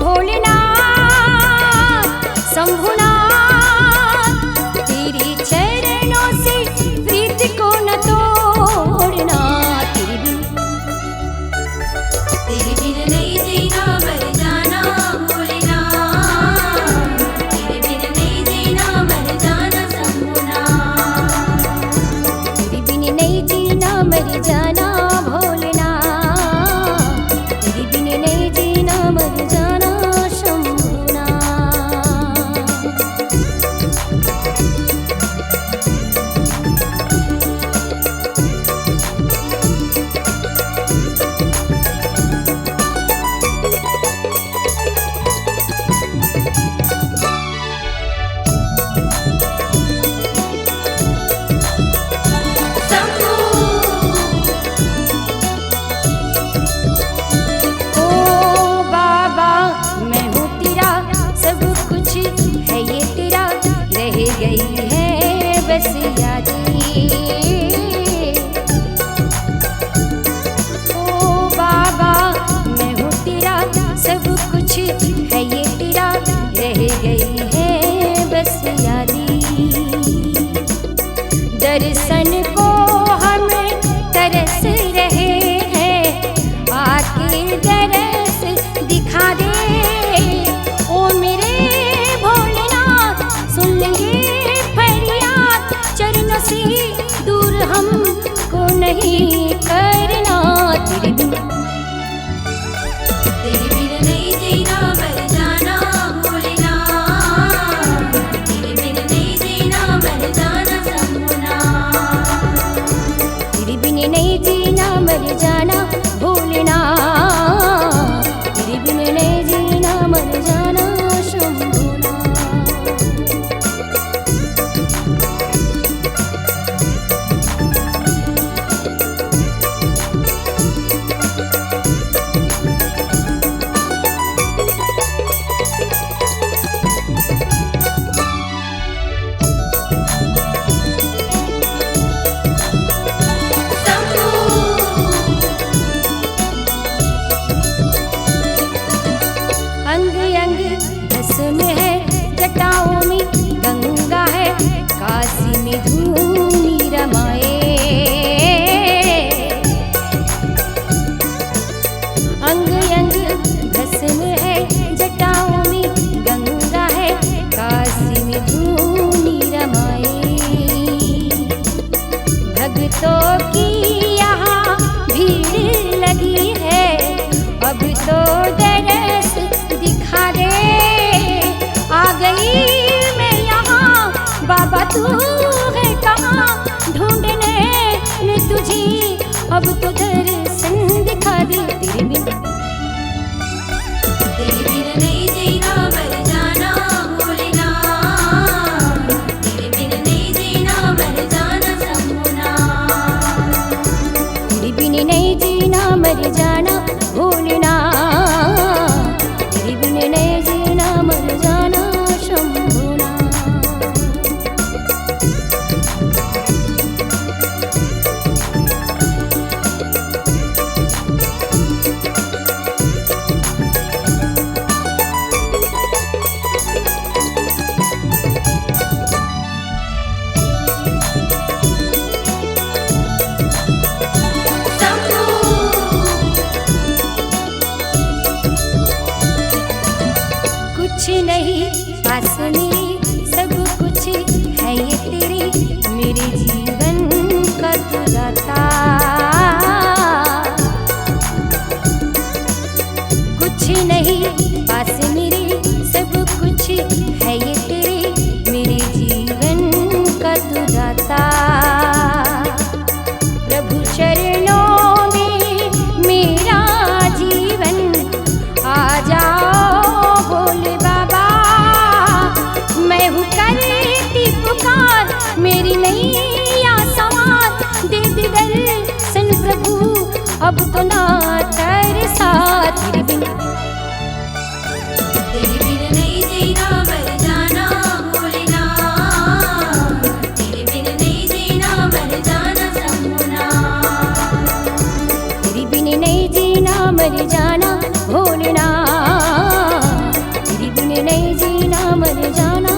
भोलेनाथ शंभुनाथ तेरे चरणों से प्रीत को न तोड़ना। तेरे बिन नहीं जीना मर जाना भोलेनाथ, तेरे बिन नहीं जीना मर जाना शंभुनाथ, तेरे बिन नहीं जीना मर जाना भोलेनाथ, तेरे बिन नहीं जीना मर जाना। बस यादें ओ बाबा मैं हूँ तेरा, सब कुछ है ये तेरा, रह गई है बस यादें। दर्शन को हम तरस रहे हैं, आके दरस दिखा दे ओ मेरे भोलेनाथ, सुन लेंगे से दूर हमको नहीं करना। तेरे बिन नहीं जीना मर जाना भोलेनाथ, तेरे बिन नहीं जीना मर जाना शंभुनाथ, तेरे बिन नहीं जीना मर जाना भोलेनाथ, तेरे बिन नहीं जीना मर जाना शंभुनाथ। अंग अंग भस्म है, जटाओं में गंगा है, काशी में धूनी रमाए। अंग अंग भस्म है, जटाओं में गंगा है, काशी में धूनी रमाए। भक्तों की यहाँ भीड़ लगी है, अब तो दरस दिखा दे। आ गई मैं यहाँ बाबा, तू है कहाँ? नहीं पास मेरे, सब कुछ है ये तेरे, मेरे जीवन का तू दाता। कुछ नहीं पास मेरे, सब कुछ है ये तेरे, मेरे जीवन का तू दाता। प्रभु चरणों में मेरा जीवन, आ जाओ भोले बाबा। मैं हूँ करती पुकार, मेरी नैया सवार, दे दे दर्शन प्रभु, अब तो ना तरसा। तेरे बिन नहीं जीना मर जाना भोलेनाथ, तेरे बिन नहीं जीना मर जाना शंभुनाथ। तेरे बिन नहीं जीना मर जाना भोलेनाथ, तेरे बिन नहीं जीना मर जाना